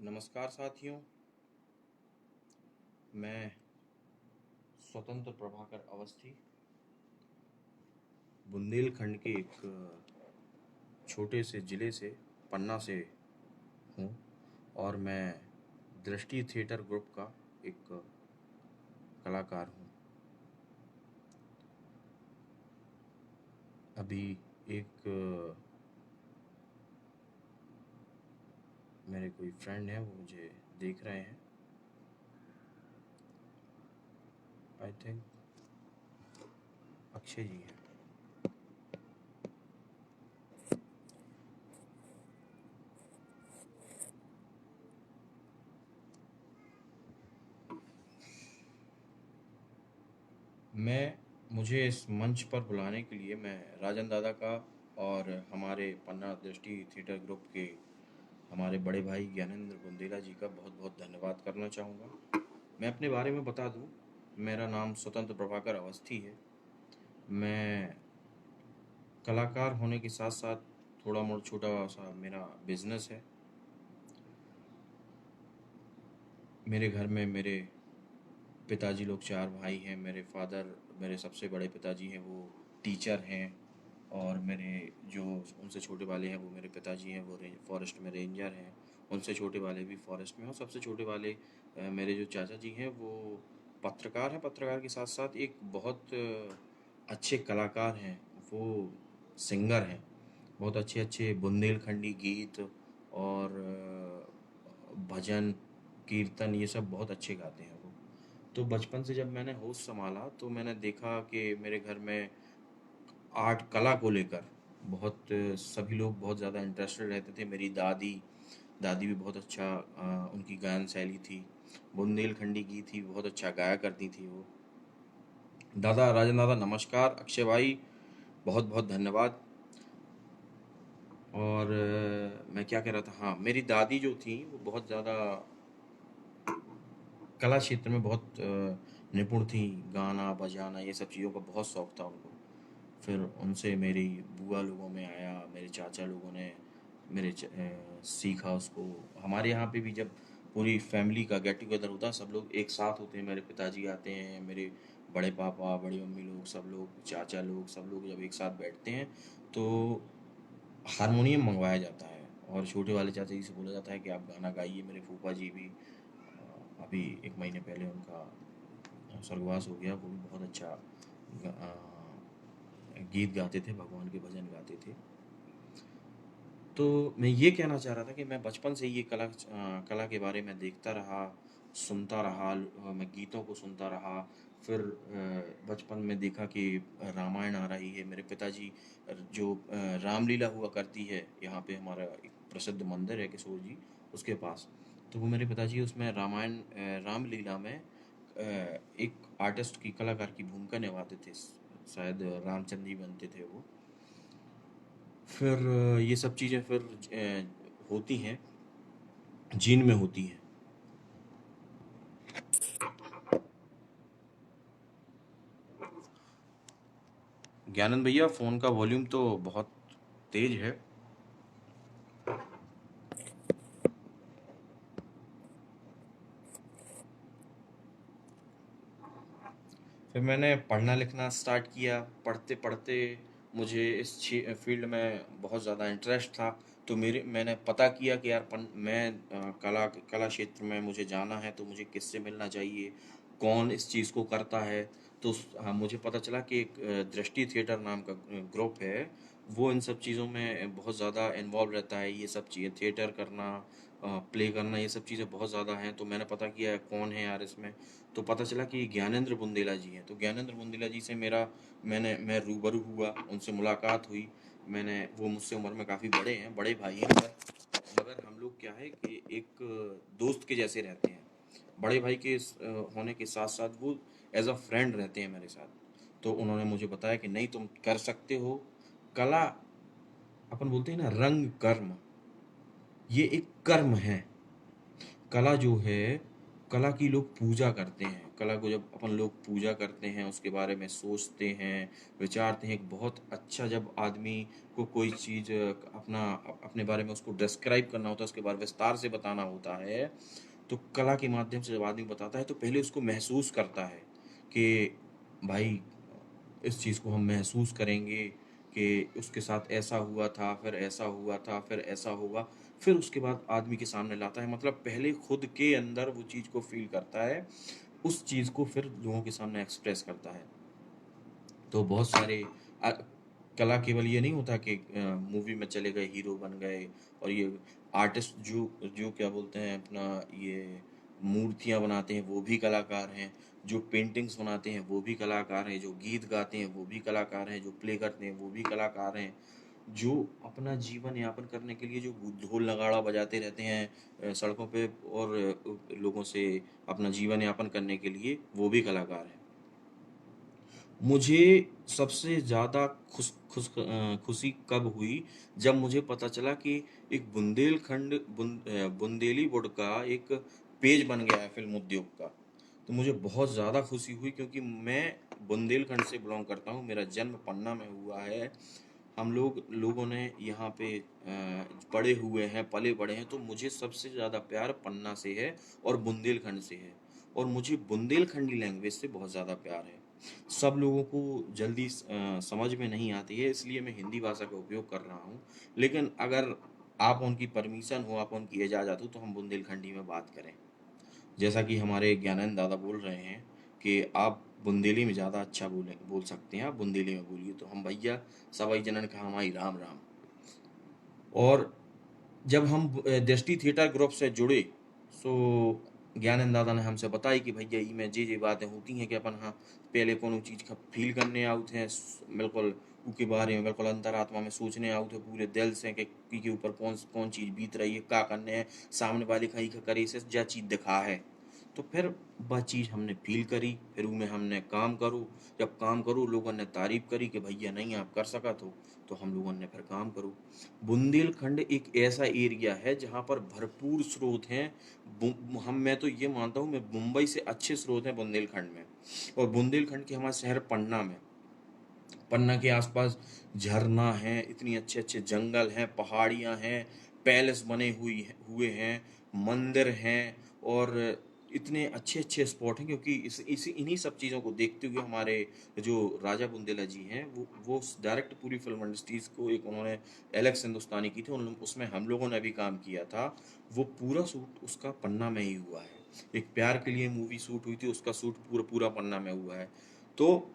नमस्कार साथियों। मैं स्वतंत्र प्रभाकर अवस्थी बुंदेलखंड के एक छोटे से ज़िले से पन्ना से हूँ और मैं दृष्टि थिएटर ग्रुप का एक कलाकार हूँ। अभी एक मेरे कोई फ्रेंड हैं, वो मुझे देख रहे हैं। आई थिंक अक्षय जी हैं। मुझे इस मंच पर बुलाने के लिए मैं राजन दादा का और हमारे पन्ना दृष्टि थिएटर ग्रुप के हमारे बड़े भाई ज्ञानेंद्र बुंदेला जी का बहुत बहुत धन्यवाद करना चाहूँगा। मैं अपने बारे में बता दूँ, मेरा नाम स्वतंत्र प्रभाकर अवस्थी है। मैं कलाकार होने के साथ साथ थोड़ा मोड़ा छोटा सा मेरा बिजनेस है। मेरे घर में मेरे पिताजी लोग 4 भाई हैं। मेरे फादर, मेरे सबसे बड़े पिताजी हैं, वो टीचर हैं। और मेरे जो उनसे छोटे वाले हैं वो मेरे पिताजी हैं, वो फॉरेस्ट में रेंजर हैं। उनसे छोटे वाले भी फॉरेस्ट में हैं। और सबसे छोटे वाले मेरे जो चाचा जी हैं वो पत्रकार हैं। पत्रकार के साथ साथ एक बहुत अच्छे कलाकार हैं। वो सिंगर हैं। बहुत अच्छे अच्छे बुंदेलखंडी गीत और भजन कीर्तन ये सब बहुत अच्छे गाते हैं वो। तो बचपन से जब मैंने होश संभाला तो मैंने देखा कि मेरे घर में आर्ट कला को लेकर बहुत सभी लोग बहुत ज़्यादा इंटरेस्टेड रहते थे। मेरी दादी दादी भी बहुत अच्छा उनकी गायन शैली थी। बुंदेलखंडी गीत ही बहुत अच्छा गाया करती थी वो। दादा, राजन दादा नमस्कार। अक्षय भाई बहुत बहुत धन्यवाद। और मैं क्या कह रहा था, हाँ, मेरी दादी जो थी वो बहुत ज़्यादा कला क्षेत्र में बहुत निपुण थी। गाना बजाना ये सब चीज़ों का बहुत शौक था उनको। फिर उनसे मेरी बुआ लोगों में आया, मेरे चाचा लोगों ने सीखा उसको। हमारे यहाँ पे भी जब पूरी फैमिली का गेट टुगेदर होता है, सब लोग एक साथ होते हैं। मेरे पिताजी आते हैं, मेरे बड़े पापा, बड़ी मम्मी लोग, सब लोग, चाचा लोग, सब लोग जब एक साथ बैठते हैं तो हारमोनियम मंगवाया जाता है और छोटे वाले चाचा जी से बोला जाता है कि आप गाना गाइए। मेरे फूफा जी भी अभी 1 महीने पहले उनका स्वर्गवास हो गया। वो भी बहुत अच्छा गीत गाते थे, भगवान के भजन गाते थे। तो मैं ये कहना चाह रहा था कि मैं बचपन से ये कला के बारे में देखता रहा, सुनता रहा। मैं गीतों को सुनता रहा। फिर बचपन में देखा कि रामायण आ रही है। मेरे पिताजी जो रामलीला हुआ करती है, यहाँ पे हमारा एक प्रसिद्ध मंदिर है किशोर जी, उसके पास। तो वो मेरे पिताजी उसमें रामलीला में एक आर्टिस्ट की, कलाकार की भूमिका निभाते थे। शायद रामचंद्र जी बनते थे वो। फिर ये सब चीज़ें फिर होती हैं, जीन में होती हैं। ज्ञानंद भैया, फ़ोन का वॉल्यूम तो बहुत तेज है। फिर मैंने पढ़ना लिखना स्टार्ट किया। पढ़ते पढ़ते मुझे इस फील्ड में बहुत ज़्यादा इंटरेस्ट था। तो मैंने पता किया कि यार मैं कला क्षेत्र में मुझे जाना है तो मुझे किससे मिलना चाहिए, कौन इस चीज़ को करता है। तो हाँ, मुझे पता चला कि एक दृष्टि थिएटर नाम का ग्रुप है। वो इन सब चीज़ों में बहुत ज़्यादा इन्वॉल्व रहता है। ये सब चीज़ें थिएटर करना, प्ले करना, ये सब चीज़ें बहुत ज़्यादा हैं। तो मैंने पता किया कौन है यार इसमें। तो पता चला कि ज्ञानेंद्र बुंदेला जी हैं। तो ज्ञानेंद्र बुंदेला जी से मैं रूबरू हुआ, उनसे मुलाकात हुई। वो मुझसे उम्र में काफ़ी बड़े हैं, बड़े भाई हैं। मगर हम लोग क्या है कि एक दोस्त के जैसे रहते हैं। बड़े भाई के होने के साथ साथ वो एज अ फ्रेंड रहते हैं मेरे साथ। तो उन्होंने मुझे बताया कि नहीं, तुम कर सकते हो। कला, अपन बोलते हैं ना, रंग कर्म, ये एक कर्म है। कला जो है, कला की लोग पूजा करते हैं। कला को जब अपन लोग पूजा करते हैं, उसके बारे में सोचते हैं, विचारते हैं, एक बहुत अच्छा जब आदमी को कोई चीज़ अपने बारे में उसको डिस्क्राइब करना होता है, उसके बारे में विस्तार से बताना होता है, तो कला के माध्यम से जब आदमी बताता है तो पहले उसको महसूस करता है कि भाई इस चीज़ को हम महसूस करेंगे कि उसके साथ ऐसा हुआ था, फिर ऐसा हुआ था, फिर ऐसा होगा, फिर उसके बाद आदमी के सामने लाता है। मतलब पहले खुद के अंदर वो चीज़ को फ़ील करता है, उस चीज़ को फिर लोगों के सामने एक्सप्रेस करता है। तो बहुत सारे अ, कला केवल ये नहीं होता कि मूवी में चले गए, हीरो बन गए, और ये आर्टिस्ट जो जो क्या बोलते हैं अपना, ये मूर्तियाँ बनाते हैं वो भी कलाकार हैं, जो पेंटिंग्स बनाते हैं वो भी कलाकार हैं, जो गीत गाते हैं वो भी कलाकार हैं, जो प्ले करते हैं वो भी कलाकार हैं, जो अपना जीवन यापन करने के लिए जो ढोल नगाड़ा बजाते रहते हैं सड़कों पे, और लोगों से अपना जीवन यापन करने के लिए, वो भी कलाकार हैं। मुझे सबसे ज़्यादा खुशी कब हुई, जब मुझे पता चला कि एक बुंदेली वुड का एक पेज बन गया है फिल्म उद्योग का। तो मुझे बहुत ज़्यादा खुशी हुई, क्योंकि मैं बुंदेलखंड से बिलोंग करता हूँ, मेरा जन्म पन्ना में हुआ है। हम लोगों ने यहाँ पे पढ़े हुए हैं, पले बड़े हैं, तो मुझे सबसे ज़्यादा प्यार पन्ना से है और बुंदेलखंड से है, और मुझे बुंदेलखंडी लैंग्वेज से बहुत ज़्यादा प्यार है। सब लोगों को जल्दी समझ में नहीं आती है, इसलिए मैं हिंदी भाषा का उपयोग कर रहा हूँ। लेकिन अगर आप उनकी परमिशन हो, आप उनकी इजाज़त हो, तो हम बुंदेलखंडी में बात करें। जैसा कि हमारे ज्ञानंद दादा बोल रहे हैं कि आप बुंदेली में ज़्यादा अच्छा बोल सकते हैं, आप बुंदेली में बोलिए, तो हम भैया सवाई जनन का हमारी राम राम। और जब हम दृष्टि थिएटर ग्रुप से जुड़े, सो ज्ञानंद दादा ने हमसे बताई कि भैया ई में जे बातें होती हैं कि अपन हाँ पहले कोनो चीज़ का फील करने आउत हैं, बिल्कुल उसके बारे में बिल्कुल अंतरात्मा में सोचने आउत है पूरे दिल से कि की के ऊपर कौन कौन चीज़ बीत रही है, का करने है, सामने वाले का ही का करे से जा चीज़ दिखा है। तो फिर वह चीज़ हमने फील करी, फिर में हमने काम करो, जब काम करो लोगों ने तारीफ करी कि भैया नहीं आप कर सका, तो हम लोगों ने फिर काम करो। बुंदेलखंड एक ऐसा एरिया है जहाँ पर भरपूर स्रोत हैं। मैं तो ये मानता हूँ, मैं मुंबई से अच्छे स्रोत हैं बुंदेलखंड में। और बुंदेलखंड के हमारा शहर पन्ना में, पन्ना के आसपास झरना है, इतनी अच्छे अच्छे जंगल हैं, पहाड़ियाँ हैं, पैलेस बने हुए हैं, मंदिर हैं, और इतने अच्छे अच्छे स्पॉट हैं, क्योंकि इसी इन्हीं सब चीज़ों को देखते हुए हमारे जो राजा बुंदेला जी हैं, वो डायरेक्ट पूरी फिल्म इंडस्ट्रीज को एक उन्होंने एलेक्स हिंदुस्तानी की थी, उसमें हम लोगों ने भी काम किया था। वो पूरा शूट उसका पन्ना में ही हुआ है। एक प्यार के लिए मूवी शूट हुई थी, उसका शूट पूरा पूरा पन्ना में हुआ है। तो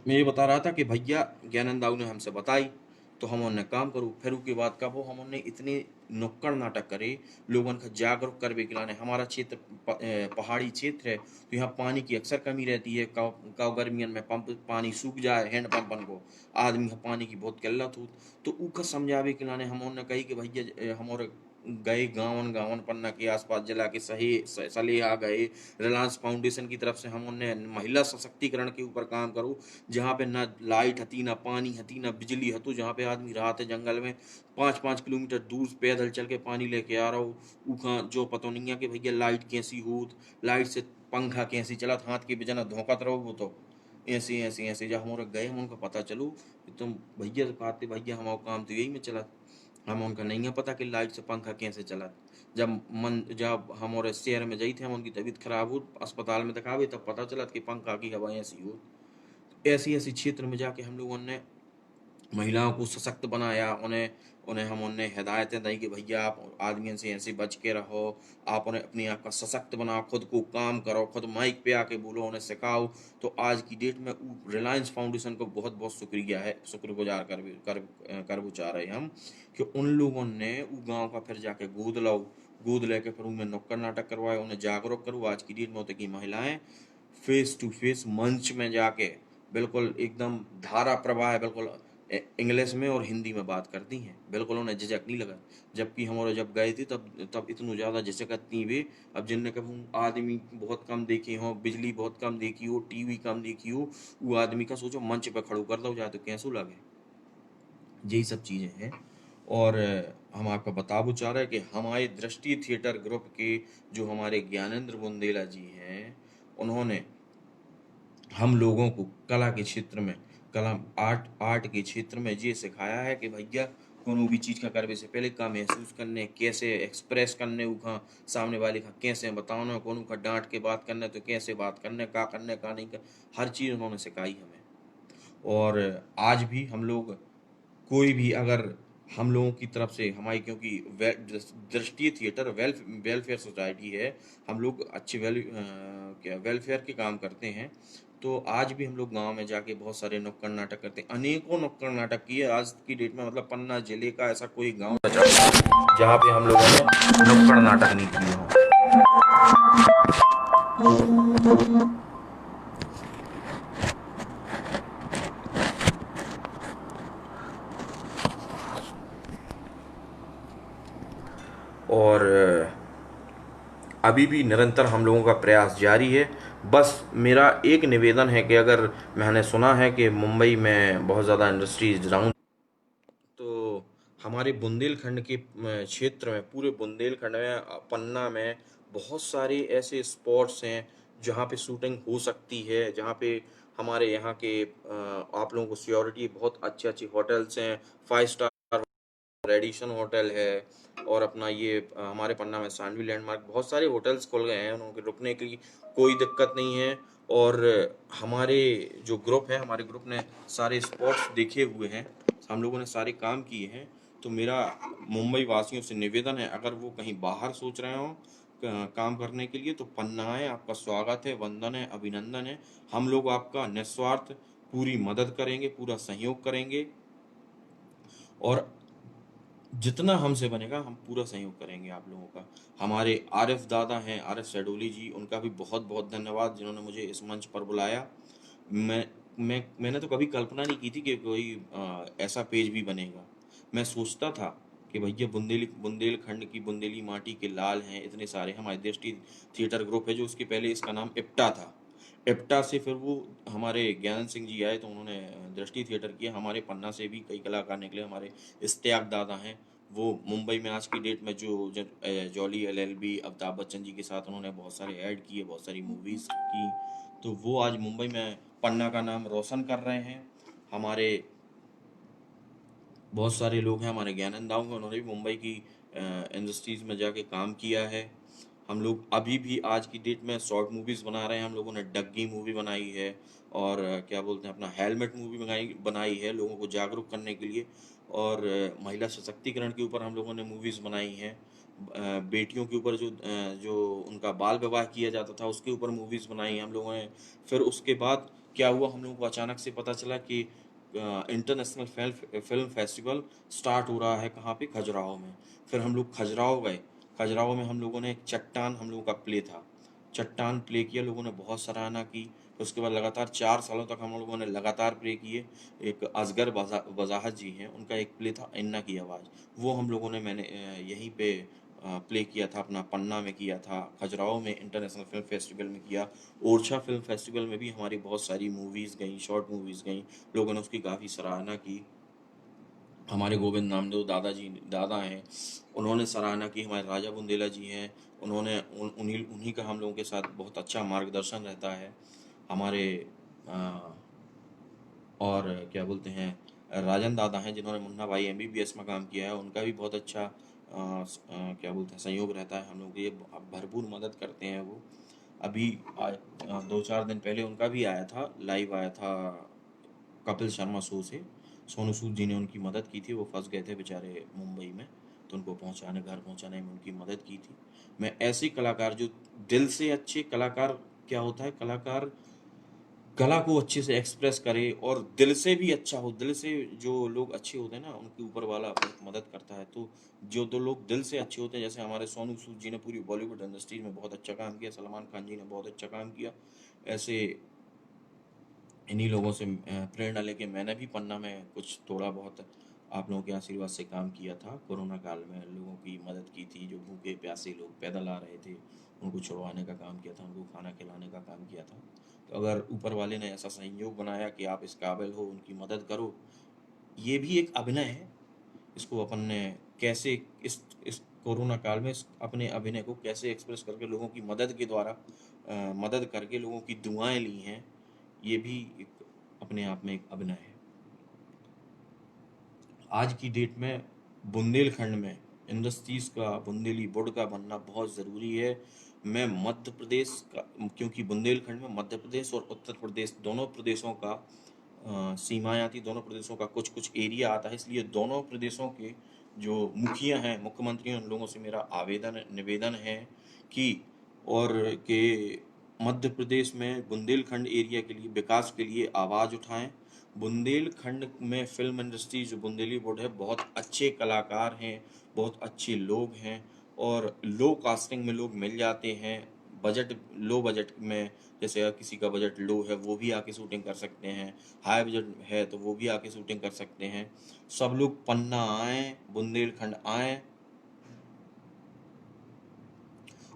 मैं ये बता रहा था कि भैया ज्ञानंद दाऊ ने हमसे बताई, तो हम उन्हें काम करूँ, फिर उसके बाद कब हो हम उन्हें इतने नुक्कड़ नाटक करे, लोगों का जागरूक कर भी खिलाने। हमारा क्षेत्र पहाड़ी क्षेत्र है, तो यहाँ पानी की अक्सर कमी रहती है। काव गर्मियन में पंप पानी सूख जाए, हैंड पंपन को आदमी को पानी की बहुत किल्लत हो, तो ऊका समझावे खिलाने हम उन्हें कही कि भैया हमारे गए गाँवन गाँवन पन्ना के आसपास जला के सलेहा गए। रिलायंस फाउंडेशन की तरफ से हम उन्हें महिला सशक्तिकरण के ऊपर काम करो, जहाँ पे ना लाइट हती, ना पानी हती, ना बिजली हतो, जहाँ पे आदमी रात है जंगल में 5-5 किलोमीटर दूर पैदल चल के पानी लेके आ रहा हो। उखा जो पतो नहीं है कि भैया लाइट कैसी होत, लाइट से पंखा कैसी चलत, हाथ के बिजना धोकत रहो, वो तो ऐसे ऐसे ऐसे जब हमारे गए हम उनको पता चलो कि तुम भैया से कहते भैया हमारा काम तो यही में चला, हम उनका नहीं है पता कि लाइट से पंखा कैसे चला। जब हमारे शहर में गई थे, हम उनकी तबीयत खराब हो अस्पताल में दिखावे, तब पता चला कि पंखा की हवा ऐसी हो। ऐसी ऐसी क्षेत्र में जाके हम लोगों ने महिलाओं को सशक्त बनाया, उन्हें उन्हें हम उन्हें हिदायतें दी कि भैया आप आदमियों से ऐसे बच के रहो, आप उन्हें अपने आप का सशक्त बनाओ, खुद को काम करो, खुद माइक पे आके बोलो, उन्हें सिखाओ। तो आज की डेट में रिलायंस फाउंडेशन को बहुत बहुत शुक्रिया है, शुक्रगुजार कर वो चाह रहे हम कि उन लोगों ने वो गाँव का फिर जाके गोद लेके फिर उनमें नुक्कड़ नाटक करवाए, उन्हें जागरूक करो। आज की डेट में होते कि महिलाएं फेस टू फेस मंच में जाके बिल्कुल एकदम धारा प्रवाह है, बिल्कुल इंग्लिश में और हिंदी में बात करती हैं, बिल्कुल उन्हें झिझक नहीं लगा। जबकि हमारे जब गए थे तब तब इतनी ज़्यादा झिझकती वे। अब जिनने कभी आदमी बहुत कम देखे हों, बिजली बहुत कम देखी हो, टीवी कम देखी हो, वो आदमी का सोचो मंच पे खड़ो कर दो जाए तो कैसो लगे। यही सब चीज़ें हैं। और हम आपका बताबो चाह रहे हैं कि हमारे दृष्टि थिएटर ग्रुप के जो हमारे ज्ञानेंद्र बुंदेला जी हैं, उन्होंने हम लोगों को कला के क्षेत्र में, कला आर्ट आर्ट के क्षेत्र में ये सिखाया है कि भैया कोनो भी चीज़ का करवे से पहले का महसूस करने, कैसे एक्सप्रेस करने उखा सामने वाले का कैसे बताना, कोनो का डांट के बात करने तो कैसे बात करने का नहीं कर, हर चीज़ उन्होंने सिखाई हमें। और आज भी हम लोग कोई भी अगर हम लोगों की तरफ से हमारी, क्योंकि दृष्टि थिएटर वेलफेयर सोसाइटी है, हम लोग अच्छे क्या वेलफेयर के काम करते हैं। तो आज भी हम लोग गांव में जाके बहुत सारे नुक्कड़ नाटक करते हैं, अनेकों नुक्कड़ नाटक किए आज की डेट में। मतलब पन्ना जिले का ऐसा कोई गांव बचा नहीं है जहाँ पे हम लोगों ने नुक्कड़ नाटक नहीं किए हों। और अभी भी निरंतर हम लोगों का प्रयास जारी है। बस मेरा एक निवेदन है कि अगर मैंने सुना है कि मुंबई में बहुत ज़्यादा इंडस्ट्रीज डाउन, तो हमारे बुंदेलखंड के क्षेत्र में, पूरे बुंदेलखंड में, पन्ना में बहुत सारे ऐसे स्पॉट्स हैं जहाँ पे शूटिंग हो सकती है, जहाँ पे हमारे यहाँ के आप लोगों को सिक्योरिटी, बहुत अच्छे अच्छे होटल्स हैं, 5 स्टार रेडिशन होटल है, और अपना ये हमारे पन्ना में सांडवी लैंडमार्क, बहुत सारे होटल्स खुल गए हैं, उनके रुकने की कोई दिक्कत नहीं है। और हमारे जो ग्रुप है, हमारे ग्रुप ने सारे स्पॉट्स देखे हुए हैं, हम लोगों ने सारे काम किए हैं। तो मेरा मुंबई वासियों से निवेदन है, अगर वो कहीं बाहर सोच रहे हो काम करने के लिए, तो पन्ना है, आपका स्वागत है, वंदन है, अभिनंदन है। हम लोग आपका निस्वार्थ पूरी मदद करेंगे, पूरा सहयोग करेंगे, और जितना हमसे बनेगा हम पूरा सहयोग करेंगे आप लोगों का। हमारे आरिफ दादा हैं, आरिफ सैडोली जी, उनका भी बहुत बहुत धन्यवाद जिन्होंने मुझे इस मंच पर बुलाया। मैंने तो कभी कल्पना नहीं की थी कि कोई ऐसा पेज भी बनेगा। मैं सोचता था कि भैया बुंदेलखंड की बुंदेली माटी के लाल हैं इतने सारे, हमारे दृष्टि थिएटर ग्रुप है जो, उसके पहले इसका नाम इप्टा था। इप्टा से फिर वो हमारे ज्ञान सिंह जी आए तो उन्होंने दृष्टि थिएटर किया। हमारे पन्ना से भी कई कलाकार निकले, हमारे इश्तियाक दादा हैं, वो मुंबई में आज की डेट में जो जॉली एलएलबी अमिताभ बच्चन जी के साथ उन्होंने बहुत सारे ऐड किए, बहुत सारी मूवीज की, तो वो आज मुंबई में पन्ना का नाम रोशन कर रहे हैं। हमारे बहुत सारे लोग हैं, हमारे ज्ञानंद दाऊ हैं, उन्होंने भी मुंबई की इंडस्ट्रीज में जाके काम किया है। हम लोग अभी भी आज की डेट में शॉर्ट मूवीज बना रहे हैं, हम लोगों ने डग्गी मूवी बनाई है, और क्या बोलते हैं अपना हेलमेट मूवी बनाई बनाई है लोगों को जागरूक करने के लिए, और महिला सशक्तिकरण के ऊपर हम लोगों ने मूवीज बनाई हैं। बेटियों के ऊपर जो उनका बाल विवाह किया जाता था उसके ऊपर मूवीज बनाई हैं हम लोगों ने। फिर उसके बाद क्या हुआ, हम लोगों को अचानक से पता चला कि इंटरनेशनल फिल्म फेस्टिवल स्टार्ट हो रहा है, कहाँ पे, खजुराहो में। फिर हम लोग खजुराहो गए। खजुराहो में हम लोगों ने एक चट्टान, हम लोगों का प्ले था, चट्टान प्ले किया, लोगों ने बहुत सराहना की। उसके बाद लगातार 4 सालों तक हम लोगों ने लगातार प्ले किए। एक असगर वजाहत जी हैं, उनका एक प्ले था अन्ना की आवाज़, वो हम लोगों ने मैंने यहीं पे प्ले किया था, अपना पन्ना में किया था, खजुराहो में इंटरनेशनल फिल्म फेस्टिवल में किया। ओरछा फिल्म फेस्टिवल में भी हमारी बहुत सारी मूवीज़ गई, शॉर्ट मूवीज़ गई, लोगों ने उसकी काफ़ी सराहना की। हमारे गोविंद नामदेव दादा हैं, उन्होंने सराहना की। हमारे राजा बुंदेला जी हैं, उन्होंने उन्हीं उन्हीं का हम लोगों के साथ बहुत अच्छा मार्गदर्शन रहता है। हमारे अ, और क्या बोलते हैं, राजन दादा हैं जिन्होंने मुन्ना भाई एमबीबीएस में काम किया है, उनका भी बहुत अच्छा क्या बोलते हैं सहयोग रहता है, हम लोग ये भरपूर मदद करते हैं वो। अभी 2-4 दिन पहले उनका भी आया था, लाइव आया था कपिल शर्मा शो से, सोनू सूद जी ने उनकी मदद की थी, वो फंस गए थे बेचारे मुंबई में, तो उनको घर पहुंचाने में उनकी मदद की थी। मैं ऐसे कलाकार जो दिल से अच्छे कलाकार, क्या होता है कलाकार कला को अच्छे से एक्सप्रेस करे और दिल से भी अच्छा हो, दिल से जो लोग अच्छे होते हैं ना उनकी ऊपर वाला बहुत मदद करता है। तो जो दो लोग दिल से अच्छे होते हैं, जैसे हमारे सोनू सूद जी ने पूरी बॉलीवुड इंडस्ट्री में बहुत अच्छा काम किया, सलमान खान जी ने बहुत अच्छा काम किया, ऐसे इन्हीं लोगों से प्रेरणा लेके मैंने भी पन्ना में कुछ थोड़ा बहुत आप लोगों के आशीर्वाद से काम किया था। कोरोना काल में लोगों की मदद की थी, जो भूखे प्यासे लोग पैदल आ रहे थे, उनको छुड़वाने का काम किया था, उनको खाना खिलाने का काम किया था। तो अगर ऊपर वाले ने ऐसा संयोग बनाया कि आप इस काबिल हो, उनकी मदद करो, ये भी एक अभिनय है। इसको अपन ने कैसे इस कोरोना काल में अपने अभिनय को कैसे एक्सप्रेस करके लोगों की मदद के द्वारा मदद करके लोगों की दुआएं ली हैं, ये भी एक अपने आप में एक अभिनय है। आज की डेट में बुंदेलखंड में इंडस्ट्रीज का, बुंदेली बोर्ड का बनना बहुत ज़रूरी है। मैं मध्य प्रदेश का, क्योंकि बुंदेलखंड में मध्य प्रदेश और उत्तर प्रदेश दोनों प्रदेशों का सीमाएं आती, दोनों प्रदेशों का कुछ कुछ एरिया आता है, इसलिए दोनों प्रदेशों के जो मुखिया हैं, मुख्यमंत्री हैं, उन लोगों से मेरा निवेदन है कि और के मध्य प्रदेश में बुंदेलखंड एरिया के लिए, विकास के लिए आवाज़ उठाएं। बुंदेलखंड में फिल्म इंडस्ट्री जो बुंदेली बोर्ड है, बहुत अच्छे कलाकार हैं, बहुत अच्छे लोग हैं, और लो कास्टिंग में लोग मिल जाते हैं। बजट, लो बजट में, जैसे अगर किसी का बजट लो है वो भी आके शूटिंग कर सकते हैं, हाई बजट है तो वो भी आके शूटिंग कर सकते हैं। सब लोग पन्ना आएँ, बुंदेलखंड आएँ,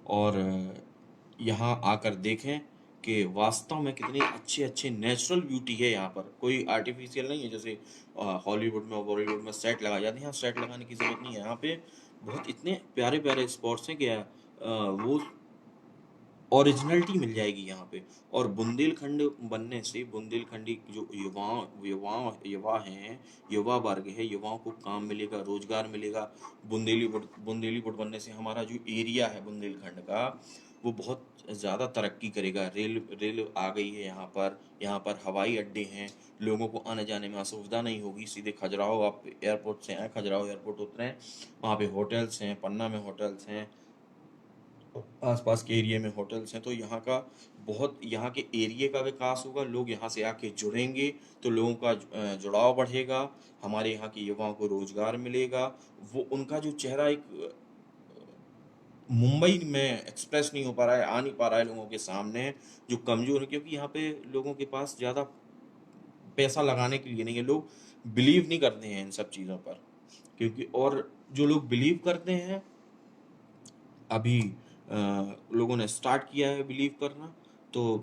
और यहाँ आकर देखें कि वास्तव में कितनी अच्छे अच्छे नेचुरल ब्यूटी है यहाँ पर, कोई आर्टिफिशियल नहीं है। जैसे हॉलीवुड में और बॉलीवुड में सेट लगाए जाते हैं, यहाँ सेट लगाने की ज़रूरत नहीं है। यहाँ पे बहुत इतने प्यारे प्यारे स्पॉट्स हैं कि वो ओरिजिनलिटी मिल जाएगी यहाँ पे। और बुंदेलखंड बनने से बुंदेलखंडी जो युवा हैं, युवा वर्ग है, युवाओं को काम मिलेगा, रोजगार मिलेगा। बुंदेली गुड़ बनने से हमारा जो एरिया है बुंदेलखंड का, वो बहुत ज़्यादा तरक्की करेगा। रेल रेल आ गई है यहाँ पर हवाई अड्डे हैं, लोगों को आने जाने में असुविधा नहीं होगी। सीधे खजुराहो आप एयरपोर्ट से आए, खजुराहो एयरपोर्ट उतरें, वहाँ पे होटल्स हैं, पन्ना में होटल्स हैं, आसपास के एरिया में होटल्स हैं। तो यहाँ का बहुत, यहाँ के एरिया का विकास होगा, लोग यहाँ से आके जुड़ेंगे तो लोगों का जुड़ाव बढ़ेगा, हमारे यहाँ के युवाओं को रोजगार मिलेगा। वो उनका जो चेहरा एक मुंबई में एक्सप्रेस नहीं हो पा रहा है, आ नहीं पा रहा है लोगों के सामने, जो कमजोर है, क्योंकि यहाँ पे लोगों के पास ज़्यादा पैसा लगाने के लिए नहीं है। लोग बिलीव नहीं करते हैं इन सब चीज़ों पर, क्योंकि और जो लोग बिलीव करते हैं, अभी लोगों ने स्टार्ट किया है बिलीव करना, तो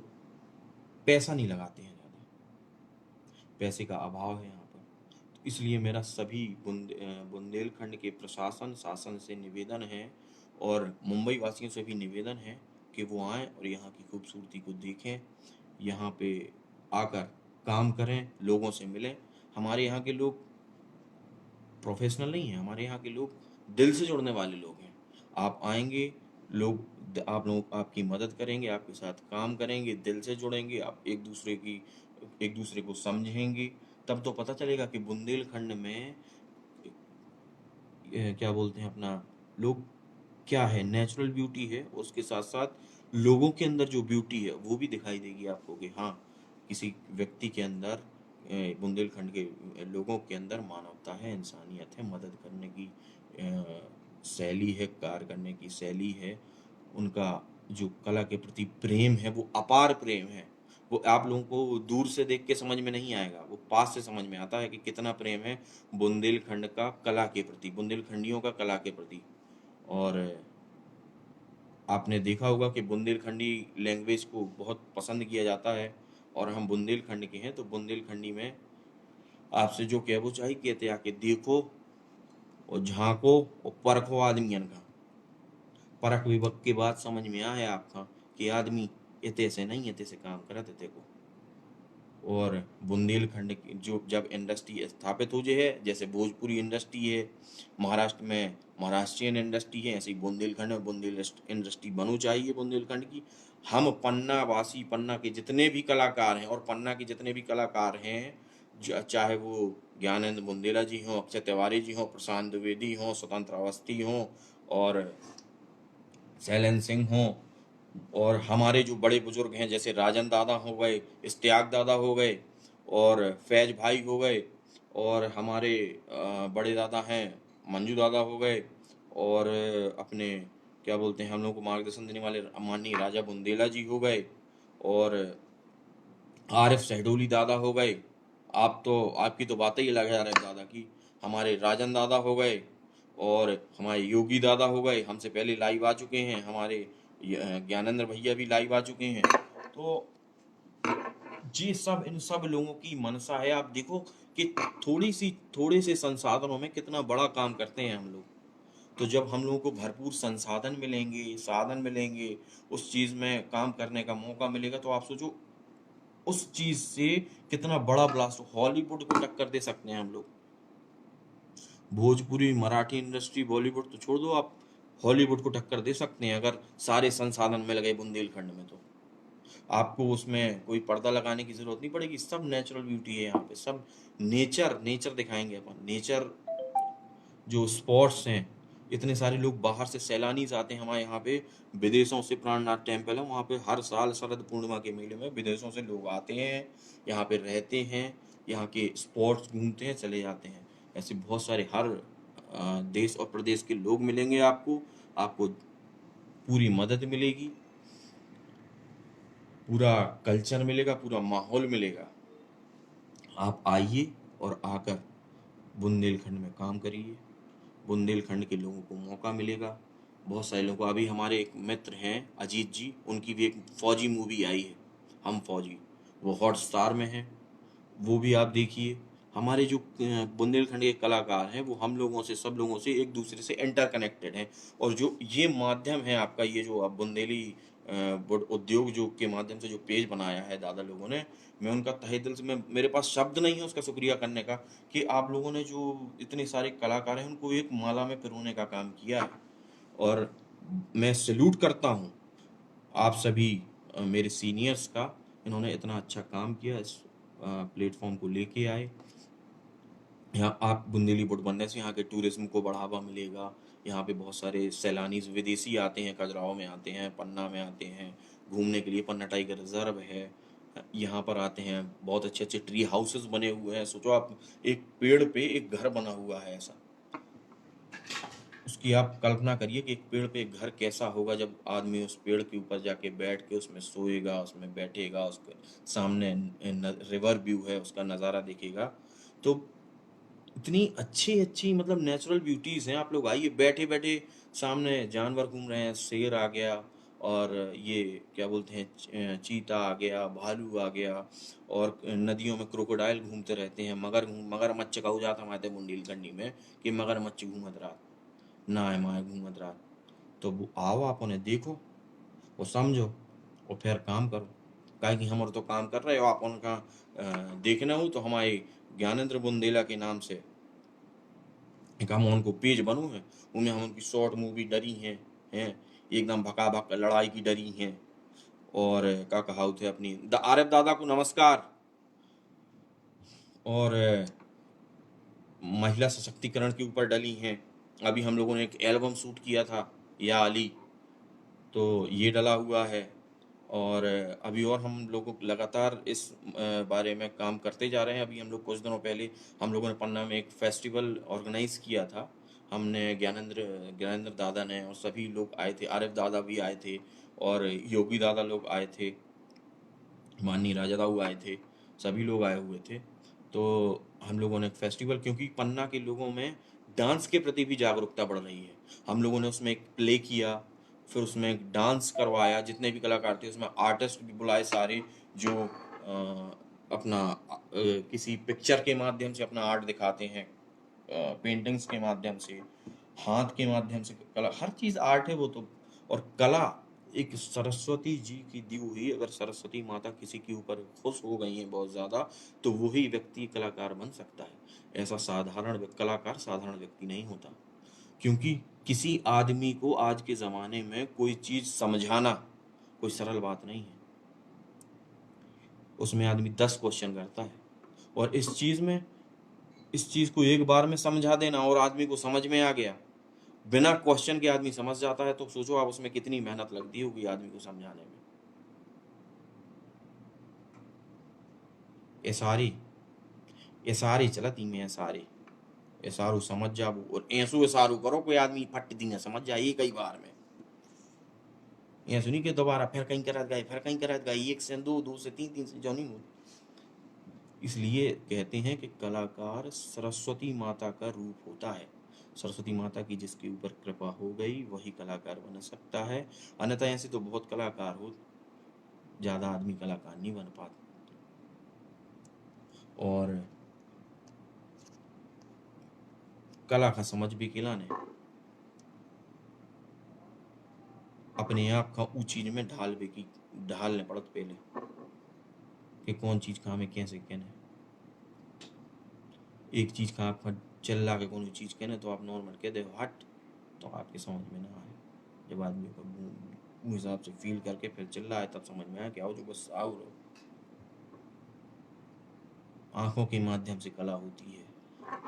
पैसा नहीं लगाते हैं, ज़्यादा पैसे का अभाव है यहाँ पर। तो इसलिए मेरा सभी बुंदेलखंड के प्रशासन शासन से निवेदन है, और मुंबई वासियों से भी निवेदन है कि वो आएँ और यहाँ की खूबसूरती को देखें, यहाँ पे आकर काम करें, लोगों से मिलें। हमारे यहाँ के लोग प्रोफेशनल नहीं हैं, हमारे यहाँ के लोग दिल से जुड़ने वाले लोग हैं। आप आएंगे, आप लोग आपकी मदद करेंगे, आपके साथ काम करेंगे, दिल से जुड़ेंगे, आप एक दूसरे को समझेंगे, तब तो पता चलेगा कि बुंदेलखंड में क्या बोलते हैं अपना, लोग क्या है, नेचुरल ब्यूटी है, उसके साथ साथ लोगों के अंदर जो ब्यूटी है वो भी दिखाई देगी आपको कि हाँ, किसी व्यक्ति के अंदर, बुंदेलखंड के लोगों के अंदर मानवता है, इंसानियत है, मदद करने की शैली है, कार्य करने की शैली है। उनका जो कला के प्रति प्रेम है वो अपार प्रेम है। वो आप लोगों को दूर से देख के समझ में नहीं आएगा, वो पास से समझ में आता है कि कितना प्रेम है बुंदेलखंड का कला के प्रति, बुंदेलखंडियों का कला के प्रति। और आपने देखा होगा कि बुंदेलखंडी लैंग्वेज को बहुत पसंद किया जाता है, और हम बुंदेलखंड के हैं, तो बुंदेलखंडी में आपसे जो कहबो चाहिए कहते आके देखो और झांको और परखो आदमियन का। परख विभक के बाद समझ में आए आपका कि आदमी इतने से नहीं, इतने से काम करत इतने को। और बुंदेलखंड की जो जब इंडस्ट्री स्थापित हो जाए है, जैसे भोजपुरी इंडस्ट्री है, महाराष्ट्र में महाराष्ट्रियन इंडस्ट्री है, ऐसे ही बुंदेलखंड में बुंदेल इंडस्ट्री बनू चाहिए बुंदेलखंड की। हम पन्ना वासी, पन्ना के जितने भी कलाकार हैं, और पन्ना के जितने भी कलाकार हैं, चाहे वो ज्ञानेंद्र बुंदेला जी हों, अक्षय तिवारी जी हों, प्रशांत द्विवेदी हों, स्वतंत्र अवस्थी हों, और शैलेंद्र सिंह हों, और हमारे जो बड़े बुजुर्ग हैं जैसे राजन दादा हो गए, इश्तियाक दादा हो गए, और फैज भाई हो गए, और हमारे बड़े दादा हैं मंजू दादा हो गए, और अपने क्या बोलते हैं हम लोग को मार्गदर्शन देने वाले माननीय राजा बुंदेला जी हो गए, और आरिफ सहडोली दादा हो गए। आपकी तो बातें ही अलग है आरिफ दादा की। हमारे राजन दादा हो गए, और हमारे योगी दादा हो गए, हमसे पहले लाइव आ चुके हैं। हमारे ज्ञानेंद्र भैया भी लाइव आ चुके हैं। तो जी सब इन सब लोगों की मनसा है। आप देखो कि थोड़े से संसाधनों में कितना बड़ा काम करते हैं हम लोग। तो जब हम लोगों को भरपूर संसाधन मिलेंगे, साधन मिलेंगे, उस चीज़ में काम करने का मौका मिलेगा, तो आप सोचो उस चीज़ से कितना बड़ा ब्लास्ट हॉलीवुड को टक्कर दे सकते हैं हम लोग। भोजपुरी, मराठी इंडस्ट्री, बॉलीवुड तो छोड़ दो आप, हॉलीवुड को टक्कर दे सकते हैं अगर सारे संसाधन मिल गए बुंदेलखंड में तो। आपको उसमें कोई पर्दा लगाने की ज़रूरत नहीं पड़ेगी, सब नेचुरल ब्यूटी है यहाँ पे, सब नेचर नेचर दिखाएंगे अपन। नेचर जो स्पॉट्स हैं, इतने सारे लोग बाहर से सैलानी आते हैं हमारे यहाँ पे। विदेशों से प्राणनाथ टेम्पल है वहाँ पे, हर साल शरद पूर्णिमा के मेले में विदेशों से लोग आते हैं, यहाँ पे रहते हैं, यहाँ के स्पॉट्स घूमते हैं, चले जाते हैं। ऐसे बहुत सारे हर देश और प्रदेश के लोग मिलेंगे आपको। आपको पूरी मदद मिलेगी, पूरा कल्चर मिलेगा, पूरा माहौल मिलेगा। आप आइए और आकर बुंदेलखंड में काम करिए। बुंदेलखंड के लोगों को मौका मिलेगा। बहुत सारे लोगों को, अभी हमारे एक मित्र हैं अजीत जी, उनकी भी एक फौजी मूवी आई है, हम फौजी, वो हॉटस्टार में है, वो भी आप देखिए। हमारे जो बुंदेलखंड के कलाकार हैं वो हम लोगों से, सब लोगों से एक दूसरे से इंटरकनेक्टेड हैं। और जो ये माध्यम है आपका, ये जो आप बुंदेली उद्योग जो के माध्यम से जो पेज बनाया है दादा लोगों ने, मैं उनका तहे दिल से, मैं, मेरे पास शब्द नहीं है उसका शुक्रिया करने का, कि आप लोगों ने जो इतने सारे कलाकार हैं उनको एक माला में पिरोने का काम किया है। और मैं सैल्यूट करता हूँ आप सभी मेरे सीनियर्स का, इन्होंने इतना अच्छा काम किया, इस प्लेटफॉर्म को लेके आए। यहाँ आप बुंदेली बुट बनने से यहाँ के टूरिज्म को बढ़ावा मिलेगा। यहाँ पे बहुत सारे सैलानी विदेशी आते हैं, खजुराहो में आते हैं, पन्ना में आते हैं घूमने के लिए। पन्ना टाइगर रिजर्व है, यहाँ पर आते हैं। बहुत अच्छे अच्छे ट्री हाउसेस बने हुए हैं। सोचो आप, एक पेड़ पे एक घर बना हुआ है ऐसा, उसकी आप कल्पना करिए कि एक पेड़ पे एक घर कैसा होगा जब आदमी उस पेड़ के ऊपर जाके बैठ के उसमें सोएगा, उसमें बैठेगा, उसके सामने रिवर व्यू है, उसका नज़ारा देखेगा। तो इतनी अच्छी अच्छी मतलब नेचुरल ब्यूटीज़ हैं। आप लोग आइए, बैठे बैठे सामने जानवर घूम रहे हैं, शेर आ गया, और ये क्या बोलते हैं, चीता आ गया, भालू आ गया, और नदियों में क्रोकोडाइल घूमते रहते हैं, मगरमच्छ का हो जाता हमारे बुंदेलखंडी में कि मगरमच्छ घूमत रहा ना है माए घूमत रहा। तो वो आओ, आप उन्हें देखो, वो समझो, और फिर काम करो। काहे कि हम और तो काम कर रहे हो, आप उनका देखना हो तो हमारे ज्ञानेंद्र बुंदेला के नाम से एक हम उनको पेज बनू है, उनमें हम उनकी शॉर्ट मूवी डरी हैं एकदम भका भक लड़ाई की डरी हैं। और क्या कहा थे अपनी आरिफ दादा को नमस्कार। और महिला सशक्तिकरण के ऊपर डली हैं। अभी हम लोगों ने एक एल्बम शूट किया था, या अली, तो ये डला हुआ है। और अभी और हम लोग लगातार इस बारे में काम करते जा रहे हैं। अभी हम लोग कुछ दिनों पहले हम लोगों ने पन्ना में एक फेस्टिवल ऑर्गेनाइज किया था। हमने ज्ञानेंद्र दादा ने और सभी लोग आए थे, आरिफ दादा भी आए थे, और योगी दादा लोग आए थे, माननीय राजा दाऊ आए थे, सभी लोग आए हुए थे। तो हम लोगों ने एक फेस्टिवल, क्योंकि पन्ना के लोगों में डांस के प्रति भी जागरूकता बढ़ रही है, हम लोगों ने उसमें एक प्ले किया, फिर उसमें एक डांस करवाया। जितने भी कलाकार थे उसमें आर्टिस्ट भी बुलाए सारे, जो अपना किसी पिक्चर के माध्यम से अपना आर्ट दिखाते हैं, पेंटिंग्स के माध्यम से, हाथ के माध्यम से, कला, हर चीज़ आर्ट है वो तो। और कला एक सरस्वती जी की दी हुई, अगर सरस्वती माता किसी के ऊपर खुश हो गई हैं बहुत ज़्यादा, तो वही व्यक्ति कलाकार बन सकता है। ऐसा कलाकार साधारण व्यक्ति नहीं होता। क्योंकि किसी आदमी को आज के ज़माने में कोई चीज़ समझाना कोई सरल बात नहीं है। उसमें आदमी 10 क्वेश्चन करता है, और इस चीज़ को एक बार में समझा देना और आदमी को समझ में आ गया, बिना क्वेश्चन के आदमी समझ जाता है, तो सोचो आप उसमें कितनी मेहनत लगती होगी आदमी को समझाने में। ये सारी ये सारी चलती में, ये सारू समझ जाबू, और ऐसू ये सारू करो कोई आदमी फट दी ना समझ जाए कई बार में। ये सुनी के दोबारा फिर कहीं करत गए, एक से दो, दो से तीन, तीन से जौनी हो। इसलिए कहते हैं कि कलाकार सरस्वती माता का रूप होता है। सरस्वती माता की जिसके ऊपर कृपा हो गई वही कलाकार बन सकता है, अन्यथा ऐसे तो बहुत कलाकार हो, ज़्यादा आदमी कलाकार नहीं बन पाते। और कला का समझ भी खिलाने, अपने आप का ऊ चीज में ढालने पड़त पहले कि कौन चीज का हमें कैसे कहने। एक चीज का आप चिल्ला के कौन चीज कहने तो आप नॉर्मल कह दे हट, तो आपके समझ में ना आए। जब आदमी को उस हिसाब से फील करके फिर चिल्लाए तब समझ में आए कि आओ जो बस आओ रहो। आंखों के माध्यम से कला होती है,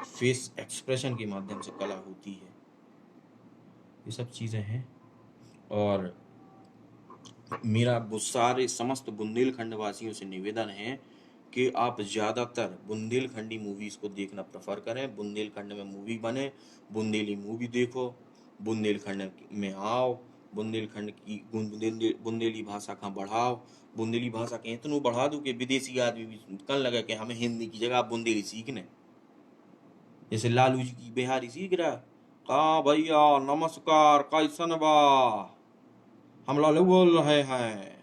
फेस एक्सप्रेशन के माध्यम से कला होती है, ये सब चीजें हैं। और मेरा वो सारे समस्त बुंदेलखंड वासियों से निवेदन है कि आप ज़्यादातर बुंदेलखंडी मूवीज़ को देखना प्रेफर करें। बुंदेलखंड में मूवी बने, बुंदेली मूवी देखो, बुंदेलखंड में आओ, बुंदेलखंड की बुंदेली भाषा का बढ़ाओ। बुंदेली भाषा के इतनों बढ़ा दो कि विदेशी आदमी भी कन लगे कि हमें हिंदी की जगह बुंदेली सीखने। जैसे लालू जी की बिहारी सीख रहा है, का भैया नमस्कार कैसन बा, हम लालू बोल रहे हैं,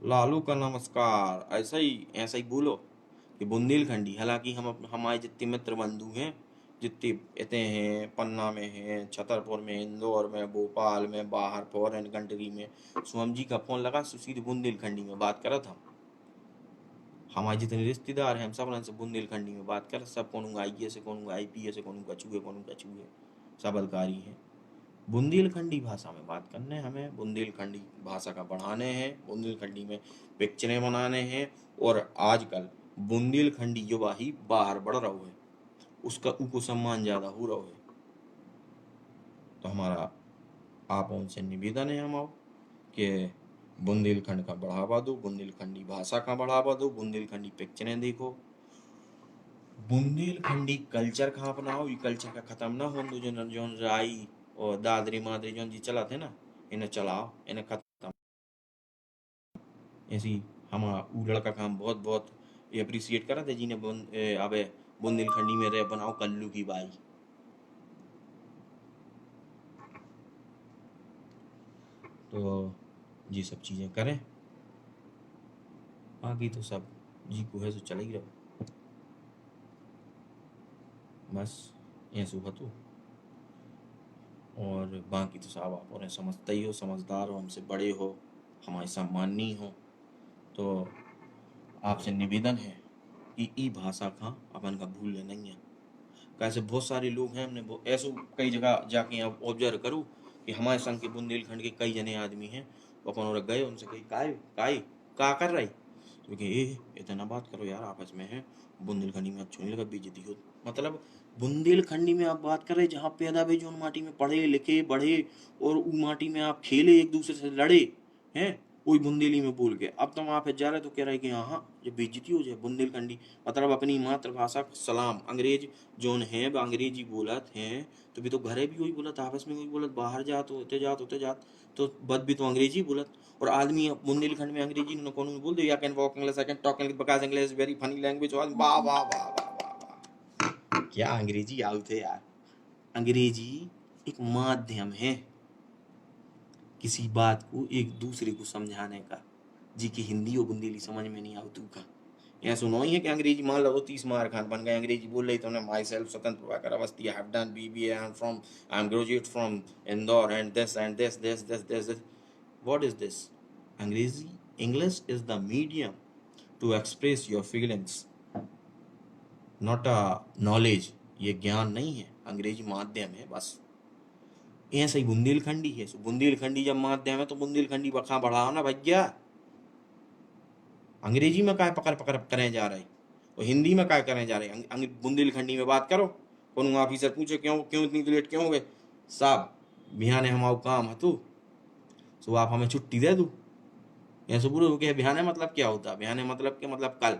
लालू का नमस्कार, ऐसा ही बोलो कि बुंदेलखंडी। हालांकि हमारे जितने मित्र बंधु हैं, जितने इतने हैं, पन्ना में हैं, छतरपुर में, इंदौर में, भोपाल में, बाहर फॉरेन कंट्री में, स्वयं जी का फोन लगा सीधे बुंदेलखंडी में बात करा था। हमारे जितने रिश्तेदार हैं हम सब से बुंदेलखंडी में बात कर, सब कौन IAS है, कौन IPS है, कौन कछुए, सब अधिकारी हैं। बुंदेलखंडी भाषा में बात करने, हमें बुंदेलखंडी भाषा का बढ़ाने हैं, बुंदेलखंडी में पिक्चरें बनाने हैं। और आजकल बुंदेलखंडी युवा ही बाहर बढ़ रहा है, उसका उनको सम्मान ज्यादा हो रहा है। तो हमारा आप उनसे निवेदन है हम कि बुंदेलखंड का बढ़ावा दो, बुंदेलखंडी भाषा का बढ़ावा दो, बुंदेलखंडी पिक्चरें देखो, बुंदेलखंडी कल्चर का अपनाओ। ये कल्चर का खत्म ना हो, जो राई और दादरी मादरी जो जी चला थे ना, इन्हें चलाओ, इन्हें खत्म। ऐसी हम ऊ लड़का काम बहुत बहुत अप्रिसिएट करा थे जिन्हें अबे बुंदेलखंडी में रह बनाओ कल्लू की बाई। तो ये सब चीजें करें, बाकी तो सब जी को है तो चला ही रहो, बस ऐसा हतो। और बाकी तो साहब आप और समझते ही हो, समझदार हो, हमसे बड़े हो, हमारे सम्माननीय हो। तो आपसे निवेदन है कि ई भाषा का अपन का भूल नहीं है। कैसे बहुत सारे लोग हैं, हमने ऐसे कई जगह जाके ऑब्जर्व करूँ कि हमारे संग के बुंदेलखंड के कई जने आदमी हैं, वो अपन और गए उनसे कही का कर रही, तो ए इतना बात करो यार आपस में है, बुंदेलखंडी में अच्छी नहीं लगा बेइज्जती हो। मतलब बुंदेलखंडी में आप बात कर रहे जहाँ पैदा हुए, जो माटी में पढ़े लिखे बढ़े और उस माटी में आप खेले, एक दूसरे से लड़े हैं, वही बुंदेली में बोल के अब तुम आप जा रहे तो कह रहे कि हाँ जब बेइज्जती हो जाए बुंदेलखंडी। मतलब अपनी मातृभाषा सलाम, अंग्रेज जोन है अंग्रेजी बोलत हैं तो भी तो घरे भी वही बोलत, आपस में वही बोलत, बाहर जात होते जात तो बद भी तो अंग्रेजी बोलत। और आदमी बुंदेलखंड में अंग्रेजी न कोनो बोल दे, या can walk English, I can talk English, because English very funny language. वाह वाह वाह वाह, क्या अंग्रेजी आउट है यार। अंग्रेजी एक माध्यम है किसी बात को एक दूसरे को समझाने का, जी की हिंदी और बुंदेली समझ में नहीं आवतू का। यहाँ सुनो ही है कि अंग्रेजी मान लो 30 मार खान बन गए अंग्रेजी बोल रही, तो myself Swatantra Prabhakar Awasthi, I have done BBA, I am graduate from Indore and this what is this. अंग्रेजी, English is the medium to express your feelings, not a knowledge. ये ज्ञान नहीं है, अंग्रेजी माध्यम है बस। ऐसा ही बुंदेलखंडी है, बुंदेलखंडी जब माध्यम है तो बुंदेलखंडी बखा बढ़ाओ ना भैया। अंग्रेजी में काय पकड़ पकड़ करें जा रहे, और हिंदी में काय करें जा रहे, बुंदेलखंडी में बात करो। कौन ऑफिसर पूछे क्यों क्यों इतनी लेट क्यों हो गए, साहब बिहाने हमारा काम है तू, सो आप हमें छुट्टी दे दो। ऐसे पूरे के बिहाने मतलब क्या होता है, बिहाने मतलब के मतलब कल,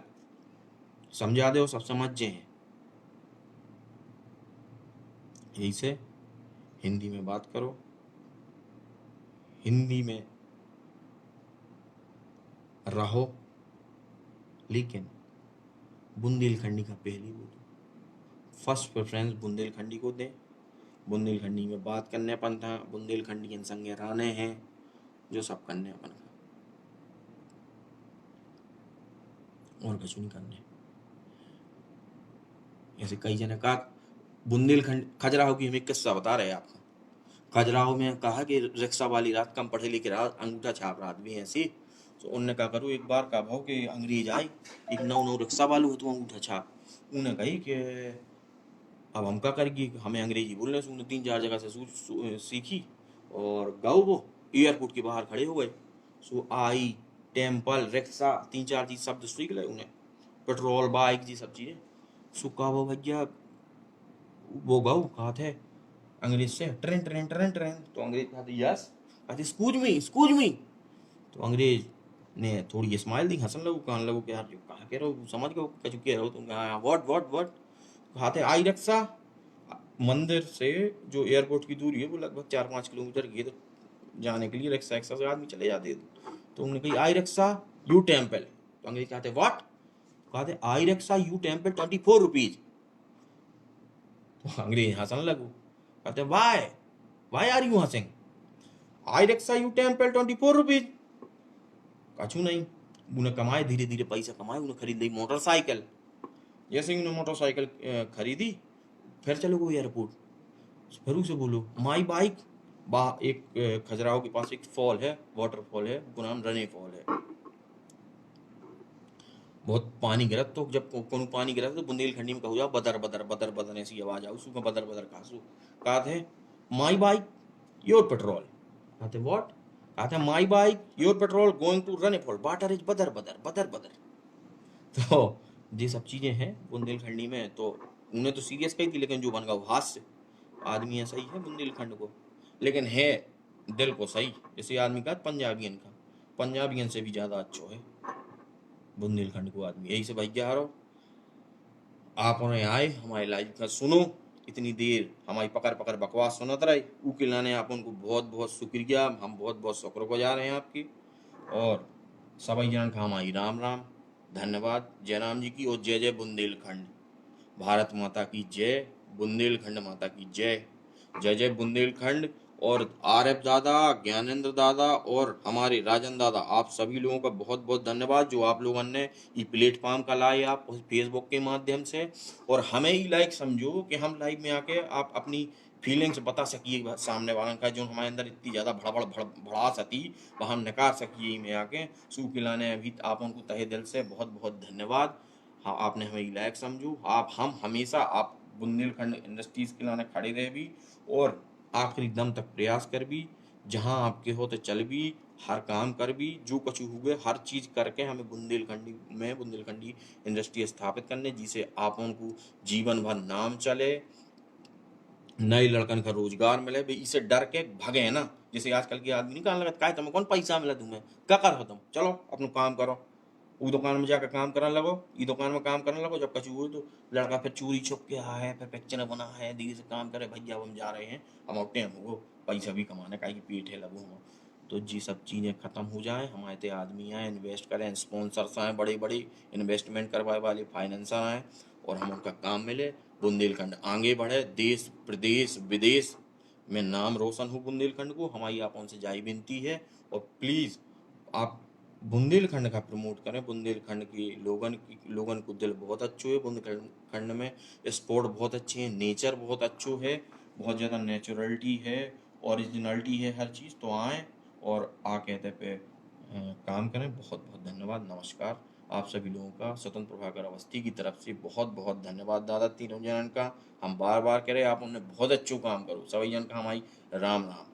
समझा दो सब समझ हैं। यही से हिंदी में बात करो, हिंदी में रहो, लेकिन बुंदेलखंडी का पहली बोलो, फर्स्ट प्रेफरेंस बुंदेलखंडी को दें। बुंदेलखंडी में बात करने अपन था, बुंदेलखंडी संगे रहने हैं, जो सब करने अपन का, और कुछ नहीं करने। ऐसे कई जने कहा बुंदेलखंड खजुराहो की हमें किस्सा बता रहे हैं आपको। खजुराहो में कहा कि रिक्शा वाली रात कम पढ़े लिखे रात अंगूठा छाप रात भी ऐसी। तो उनने कहा करूँ एक बार का भाव कि अंग्रेज आए एक नौ नौ रिक्शा वालू हो तो अंगूठा छाप। उन्हें कही कि अब हम क्या करेंगे, हमें अंग्रेजी बोलने से उन्हें 3-4 जगह से सीखी और गाँव वो एयरपोर्ट के बाहर खड़े हो गए। सो आई टेम्पल रिक्शा 3-4 चीज शब्द सीख ले उन्हें, पेट्रोल बाइक जी सब चीजें। सो कहा वो भैया वो गाँव कहा थे अंग्रेज से ट्रेन ट्रेन ट्रेन ट्रेन। तो अंग्रेज कहा थे यस, कहते स्कूज मी। तो अंग्रेज ने थोड़ी स्माइल दी, हंसन लगो, कहने लगो कि यार जो कहा कह रहे हो समझ गए कछु कह रहे हो तुम, कहा व्हाट कहा थे आई रिक्शा। मंदिर से जो एयरपोर्ट की दूरी है वो लगभग 4-5 किलोमीटर की है, तो जाने के लिए रिक्शा रिक्शा से आदमी चले जाते थे। तो उन्होंने कही आई रिक्शा यू टेम्पल। तो अंग्रेज कहते व्हाट, कहते I rickshaw you temple 24 rupees. तो अंग्रेज हंसन लगो, कहते वाई आर यू हंसिंग, I rickshaw you temple 24 rupees. कछु नहीं, उन्हें कमाए धीरे धीरे पैसा कमाए, उन्हें खरीद ली मोटरसाइकिल। जैसे ही उन्हें मोटरसाइकिल खरीदी फिर चलो गो एयरपोर्ट। फिर उसे बोलो माई बाइक। एक खजुराहो के पास एक फॉल है, वाटरफॉल है, उसका नाम रने फॉल है। बहुत पानी गिरत, तो जब कोनो पानी गिरत तो बुंदेलखंडी में कहू जाओ बदर बदर बदर बदर ऐसी आवाज आओ, उसमें बदर बदर कासू। कहा थे माई बाइक योर पेट्रोल। कहते व्हाट, कहते my bike your petrol going to run fall water is बदर बदर बदर बदर। तो ये सब चीजें हैं बुंदेलखंडी में। तो उन्हें तो सीरियस कही थी, लेकिन जो बन गया वो हास्य। आदमी ऐसा ही है बुंदेलखंड को, लेकिन है दिल को सही। जैसे आदमी का पंजाबियन का, पंजाबियन से भी ज्यादा अच्छा है बुंदेलखंड को आदमी। यही से भैया रहो आप उन्हें आए हमारे लाइव का सुनो, इतनी देर हमारी पकड़ पकड़ बकवास सुनत रहे ऊके लाने आप उनको बहुत बहुत शुक्रिया, हम बहुत बहुत शुक्रगुजार हैं आपकी। और सभी जन का हमारी राम राम धन्यवाद जय राम जी की, और जय जय बुंदेलखंड, भारत माता की जय, बुंदेलखंड माता की जय। जय जय बुंदेलखंड। और आरएफ दादा, ज्ञानेंद्र दादा और हमारे राजन दादा, आप सभी लोगों का बहुत बहुत धन्यवाद जो आप लोगों ने ये प्लेटफॉर्म का लाए आप फेसबुक के माध्यम से। और हमें ही लाइक समझो कि हम लाइव में आके आप अपनी फीलिंग्स बता सकिए सामने वाले का, जो हमारे अंदर इतनी ज़्यादा भड़ास आती वह हम निकाल सकिए में आके सू खिलाने। अभी आप उनको तहे दिल से बहुत बहुत धन्यवाद। हाँ आपने हमें लायक समझो, आप हम हमेशा आप बुंदेलखंड इंडस्ट्रीज के लाने खड़े रहे भी और आखिरी दम तक प्रयास कर भी, जहाँ आपके हो तो चल भी, हर काम कर भी, जो कुछ हुए हर चीज करके हमें बुंदेलखंडी इंडस्ट्री स्थापित करने, जिसे आप उनको जीवन भर नाम चले, नए लड़कन का रोजगार मिले भाई, इसे डर के भगे ना। जैसे आजकल के आदमी नहीं कहने लगा तुम्हें कौन पैसा मिला, तुम्हें क्या कर तुम, चलो अपना काम करो, वो दुकान में जाकर काम करने लगो, ये दुकान में काम करने लगो। जब कछु हुए तो लड़का फिर चोरी छुप के आया है, फिर पिक्चर बना है, धीरे से काम करे भैया अब हम जा रहे हैं, हम और टाइम हो पैसा भी कमाने का, पेट है लगो हम। तो ये सब चीज़ें खत्म हो जाए, हमारे ते आदमी आए इन्वेस्ट करें, स्पॉन्सर्स आए, बड़े बड़े इन्वेस्टमेंट करवाए वाले फाइनेंसर आए और हम उनका काम मिले, बुंदेलखंड आगे बढ़े, देश प्रदेश विदेश में नाम रोशन हो बुंदेलखंड को, हमारी आप उनसे जाई विनती है। और प्लीज़ आप बुंदेलखंड का प्रमोट करें, बुंदेलखंड के लोगन को दिल बहुत अच्छो है, बुंदेलखंड में स्पोर्ट बहुत अच्छे हैं, नेचर बहुत अच्छो है, बहुत ज़्यादा नेचुरलिटी है, ओरिजिनलिटी है हर चीज़। तो आएँ और आ कहते पे काम करें। बहुत बहुत धन्यवाद, नमस्कार। आप सभी लोगों का स्वतंत्र प्रभाकर अवस्थी की तरफ से बहुत बहुत धन्यवाद दादा तीनों जनन का। हम बार बार कह रहे आप उन्हें बहुत अच्छो काम करो, सभी जन का हमारी राम राम।